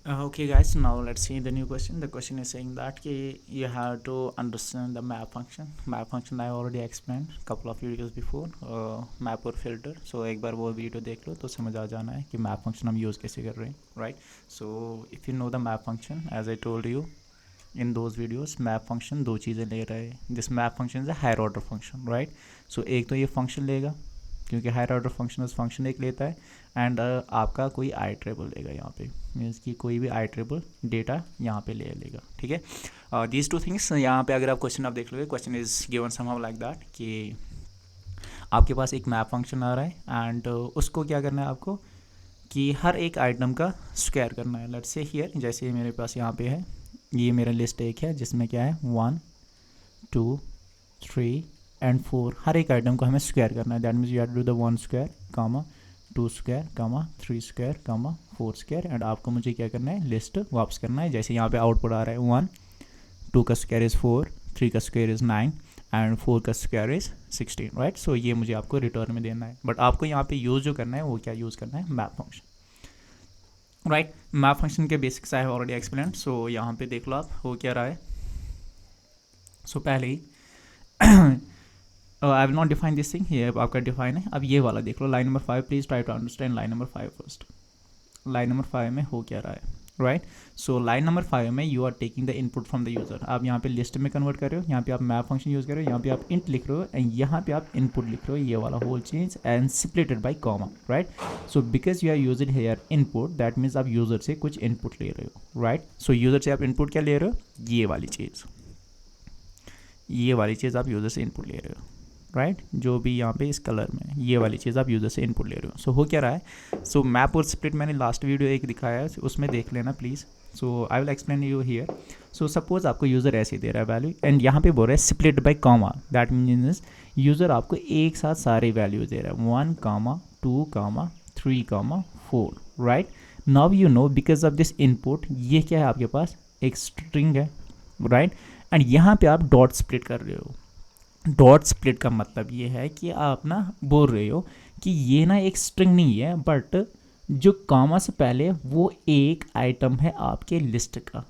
Okay guys, now let's see the new question. The question is saying that you have to understand the map function. Map function I already explained couple of videos before, map और filter. So एक बार वो video देख लो तो समझ आ जाना है कि map function हम यूज़ कैसे कर रहे हैं, right? So if you know the map function, as I told you in those videos, map function दो चीज़ें ले रहा है. This map function is a higher order function, right? So एक तो ये function लेगा क्योंकि हायर ऑर्डर फंक्शन एक लेता है एंड आपका कोई आई ट्रेबल लेगा यहाँ पे, मीन्स कि कोई भी आई ट्रेबल डेटा यहाँ पे ले लेगा. ठीक है, दीज टू थिंग्स यहाँ पे अगर आप क्वेश्चन देख लोगे, question is given somehow like that कि आपके पास एक मैप फंक्शन आ रहा है एंड उसको क्या करना है आपको कि हर एक आइटम का स्क्वायर करना है. लेट्स से हियर जैसे मेरे पास यहाँ पे है, ये मेरा लिस्ट एक है जिसमें क्या है 1 2 3 एंड 4, हर एक आइटम को हमें स्क्वायर करना है. That means you have to do the 1 square comma 2 square comma 3 square comma 4 square and आपको मुझे क्या करना है, लिस्ट वापस करना है. जैसे यहाँ पे आउटपुट आ रहा है 1, 2 का स्क्वायर इज़ 4, 3 का स्क्वायर इज़ 9 एंड 4 का स्क्वायर इज़ 16, राइट. सो ये मुझे आपको रिटर्न में देना है. बट आपको यहाँ पे यूज़ जो करना है वो क्या यूज़ करना है, map function, right. Map function के basics I have already explain. So यहाँ पे देख लो आप हो क्या रहा है. सो पहले ही I will not define this thing, ये आपका डिफाइन है. अब ये वाला देख लो, line number 5. Please try to understand line number 5 first. Line number 5 में हो क्या रहा है, राइट. सो लाइन नंबर 5 में you are taking the input from the user. आप यहाँ पे लिस्ट में कन्वर्ट कर रहे हो, यहाँ पे आप मैप फंक्शन यूज कर रहे हो, यहाँ पे आप इंट लिख रहे हो एंड यहाँ पे आप इनपुट लिख रहे हो, ये वाला होल चीज and splitted by comma, right. So because you are using here input, that means आप यूजर से कुछ इनपुट ले रहे हो, राइट. सो यूजर से आप इनपुट क्या ले रहे हो, ये वाली चीज़, ये वाली चीज़ आप यूज़र से इनपुट ले रहे हो, राइट. जो भी यहाँ पे इस कलर में ये वाली चीज़ आप यूज़र से इनपुट ले रहे हो. सो हो क्या रहा है, सो मैप और स्प्लिट मैंने लास्ट वीडियो एक दिखाया है, उसमें देख लेना please. So I will explain you here. So suppose आपको यूज़र ऐसे दे रहा है वैल्यू एंड यहाँ पे बोल रहा है split by comma. That means user आपको एक साथ सारे वैल्यूज दे रहा है 1 कामा 2 कामा 3 कामा 4, right. Now you know because of this input ये क्या है आपके पास, एक स्ट्रिंग है, राइट. एंड यहाँ पे आप डॉट स्प्लिट कर रहे हो. डॉट स्प्लिट का मतलब ये है कि आप ना बोल रहे हो कि ये ना एक स्ट्रिंग नहीं है, बट जो कॉमा से पहले वो एक आइटम है आपके लिस्ट का,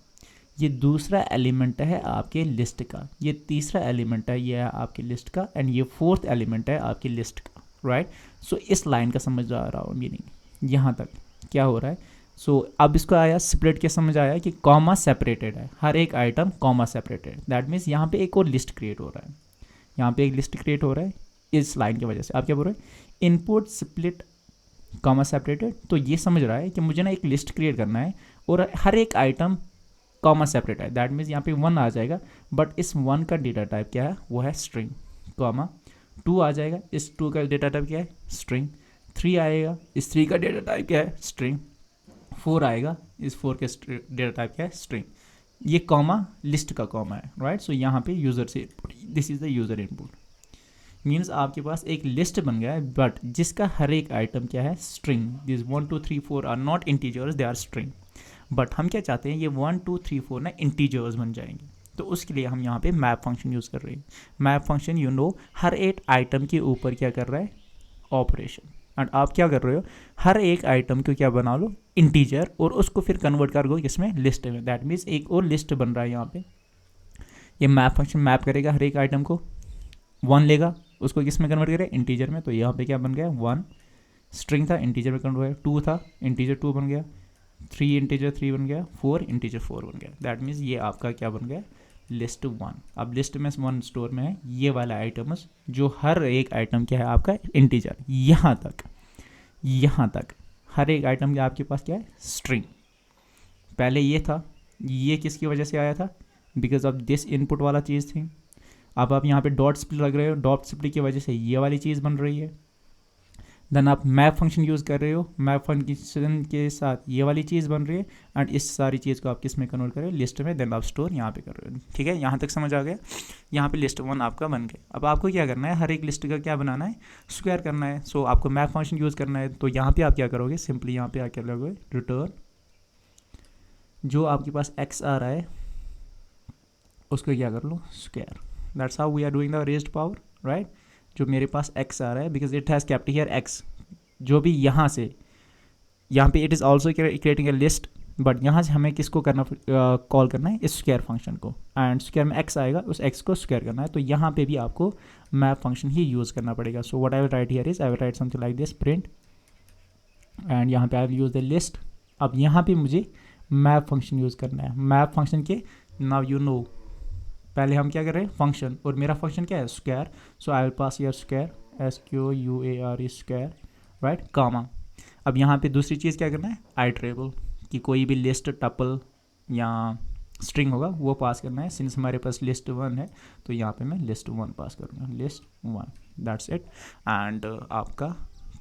ये दूसरा एलिमेंट है आपके लिस्ट का, ये तीसरा एलिमेंट है ये है आपके लिस्ट का एंड ये फोर्थ एलिमेंट है आपकी लिस्ट का, राइट. सो इस लाइन का समझ आ रहा हो मीनिंग, यहाँ तक क्या हो रहा है. सो अब इसको आया स्प्लिट के समझ आया कि कॉमा सेपरेटेड है, हर एक item comma separated. That means यहाँ पे एक और लिस्ट क्रिएट हो रहा है, यहाँ पे एक लिस्ट क्रिएट हो रहा है इस लाइन की वजह से. आप क्या बोल रहे हैं, इनपुट स्प्लिट कॉमा सेपरेटेड. तो ये समझ रहा है कि मुझे ना एक लिस्ट क्रिएट करना है और हर एक आइटम कॉमा सेपरेट है. दैट मीन्स यहाँ पे 1 आ जाएगा, बट इस 1 का डेटा टाइप क्या है, वो है स्ट्रिंग, कॉमा 2 आ जाएगा, इस 2 का डेटा टाइप क्या है, स्ट्रिंग. 3 आएगा, इस 3 का डेटा टाइप क्या है, स्ट्रिंग. 4 आएगा, इस 4 के डेटा टाइप क्या है, स्ट्रिंग. ये कॉमा लिस्ट का कॉमा है, राइट. सो यहाँ पे यूज़र से input, this is the user input. Means आपके पास एक लिस्ट बन गया है बट जिसका हर एक आइटम क्या है, string. This 1 2 3 4 are not integers, they are string. But हम क्या चाहते हैं, ये 1 2 3 4 ना इंटीजर्स बन जाएंगे. तो उसके लिए हम यहाँ पे मैप फंक्शन यूज़ कर रहे हैं. मैप फंक्शन यू नो हर एक आइटम के ऊपर क्या कर रहा है, ऑपरेशन. एंड आप क्या कर रहे हो, हर एक आइटम को क्या बना लो, इंटीजर, और उसको फिर कन्वर्ट कर दो किसमें, लिस्ट में. दैट मीन्स एक और लिस्ट बन रहा है यहाँ पे. ये मैप फंक्शन मैप करेगा हर एक आइटम को, 1 लेगा उसको किस में कन्वर्ट करेगा, इंटीजर में. तो यहाँ पे क्या बन गया, 1 स्ट्रिंग था इंटीजर में कन्वर्ट हो गया, 2 था इंटीजर 2 बन गया, 3 इंटीजर 3 बन गया, 4 इंटीजर 4 बन गया. दैट मीन्स ये आपका क्या बन गया, लिस्ट 1. अब लिस्ट में 1 स्टोर में है ये वाला आइटम्स, जो हर एक आइटम क्या है आपका इंटीजर. यहाँ तक हर एक आइटम क्या आपके पास क्या है, स्ट्रिंग. पहले ये था, ये किसकी वजह से आया था, बिकॉज ऑफ दिस इनपुट वाला चीज़ थी. अब आप यहाँ पे डॉट स्प्लिट लग रहे हो, डॉट स्प्लिट की वजह से ये वाली चीज़ बन रही है. देन आप मैप फंक्शन यूज़ कर रहे हो, मैप फंक्शन के साथ ये वाली चीज़ बन रही है एंड इस सारी चीज़ को आप किस में कन्वर्ट कर रहे हो, लिस्ट में. देन आप स्टोर यहाँ पे कर रहे हो. ठीक है, यहाँ तक समझ आ गया. यहाँ पे लिस्ट 1 आपका बन गया. अब आपको क्या करना है, हर एक लिस्ट का क्या बनाना है, स्क्वायर करना है. सो आपको मैप फंक्शन यूज़ करना है. तो यहाँ पे आप क्या करोगे, सिंपली यहाँ पे आके लगोगे रिटर्न, जो आपके पास x आ रहा है उसको क्या कर लो, square. That's how we are doing the raised power, right. जो मेरे पास x आ रहा है because it has kept here x, जो भी यहाँ से यहाँ पे it is also creating a list, but यहाँ से हमें किसको करना कॉल करना है, इस स्क्वायर फंक्शन को, एंड स्क्वायर में x आएगा, उस x को स्क्वायर करना है, तो यहाँ पे भी आपको मैप फंक्शन ही यूज़ करना पड़ेगा. So what I will write here is I will write something like this print, and यहाँ पे I will use the list. अब यहाँ पे मुझे मैप फंक्शन यूज़ करना है. मैप फंक्शन के नाउ यू नो, पहले हम क्या कर रहे हैं फंक्शन, और मेरा फंक्शन क्या है square, so I will pass your square SQUARE square, right, comma. अब यहाँ पे दूसरी चीज़ क्या करना है, आइटरेबल, कि कोई भी लिस्ट टपल या स्ट्रिंग होगा वो पास करना है. सिंस हमारे पास लिस्ट 1 है तो यहाँ पे मैं लिस्ट 1 पास करूँगा, लिस्ट 1, दैट्स इट, एंड आपका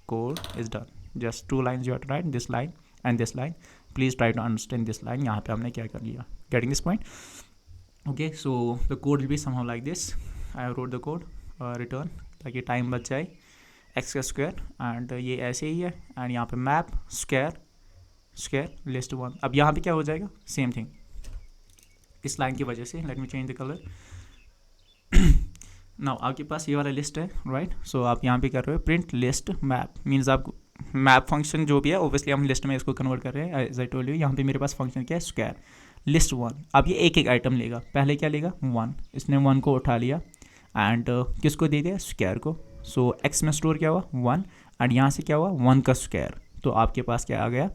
code is done. Just 2 lines you have to write, this line and this line. Please try to understand this line. यहाँ पे हमने क्या कर लिया, getting this point. Okay, so the code will be somehow like this. I wrote the code return, ताकि time बच जाए, x का स्क्वायर, एंड ये ऐसे ही है, एंड यहाँ पे मैप स्क्वायर लिस्ट 1. अब यहाँ पे क्या हो जाएगा, सेम थिंग इस लाइन की वजह से. Let me change the colour. Now आपके पास ये वाला लिस्ट है, राइट. सो आप यहाँ पे कर रहे हो प्रिंट लिस्ट मैप, मीन्स आप मैप फंक्शन जो भी है ओब्वियसली हम लिस्ट में इसको कन्वर्ट कर रहे हैं. एज आई टोल्ड यू, यहाँ पे मेरे पास फंक्शन क्या है, स्क्वायर लिस्ट 1. अब ये एक एक आइटम लेगा, पहले क्या लेगा 1, इसने 1 को उठा लिया एंड किसको दे दिया, स्क्वायर को. सो एक्स में स्टोर क्या हुआ 1, एंड यहाँ से क्या हुआ 1 का स्क्वायर, तो आपके पास क्या आ गया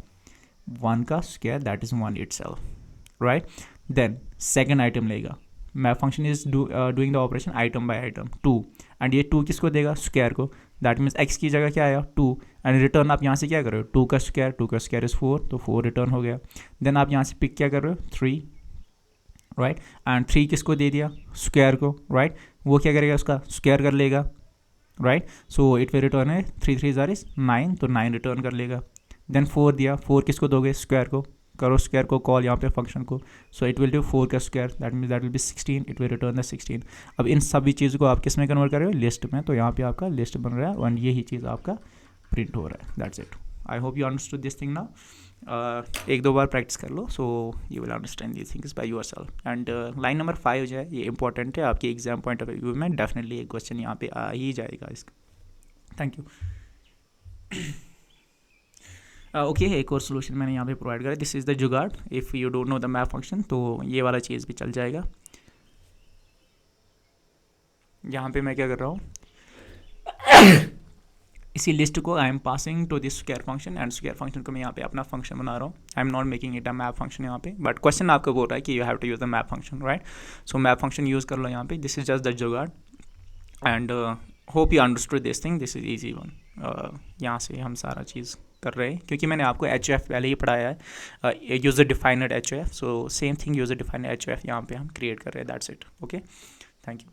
1 का square, that is 1 itself, right. Then second item लेगा, map function is doing the operation item by item 2, and ये 2 किसको देगा, स्क्वायर को. दैट मीन्स एक्स की जगह क्या आया 2, एंड रिटर्न आप यहाँ से क्या कर रहे हो 2 का स्क्वायर इज 4, तो 4 रिटर्न हो गया. देन आप यहाँ से पिक क्या कर रहे हो 3, राइट, एंड 3 किसको दे दिया, स्क्वायर को, राइट. वो क्या करेगा, उसका स्क्वायर कर लेगा, right. So it will return है 3 3 जार इज 9, तो 9 रिटर्न कर लेगा. देन 4 दिया, 4 किसको दोगे, स्क्वायर को, करो स्क्वायर को कॉल यहाँ पे फंक्शन को. सो इट विल डू 4 का square, that means that will be 16, it will return the 16. अब इन सभी चीज़ को आप किस में कन्वर्ट कर रहे हो, लिस्ट में, तो यहाँ पे आपका लिस्ट बन रहा है, एंड यही चीज़ आपका प्रिंट हो रहा है. That's it. I hope you understood this thing now. एक दो बार प्रैक्टिस कर लो, so you will understand these things by yourself. And line number 5 जो है ये इंपॉर्टेंट है आपके एग्जाम पॉइंट ऑफ व्यू में, डेफिनेटली एक क्वेश्चन यहाँ पे आ ही जाएगा इसका. Thank you. ओके, एक और सोल्यूशन मैंने यहाँ पे प्रोवाइड करा, दिस इज़ द जुगाड़. If you don't know the map function तो ये वाला चीज़ भी चल जाएगा. यहाँ पे मैं क्या कर रहा हूँ, इसी लिस्ट को I am passing to this square function, and square function को मैं यहाँ पे अपना फंक्शन बना रहा हूँ. I am not making it a map function यहाँ पे, बट क्वेश्चन आपको बोल रहा है कि you have to use the map function, right. So map function use कर लो यहाँ पे. दिस इज जस्ट द जुगाड़, and hope you understood this thing. This is easy one. यहाँ से हम सारा चीज़ कर रहे हैं क्योंकि मैंने आपको HF पहले ही पढ़ाया है, user defined HF. So same thing user defined HF यहाँ पे हम क्रिएट कर रहे हैं. That's it. Okay, thank you.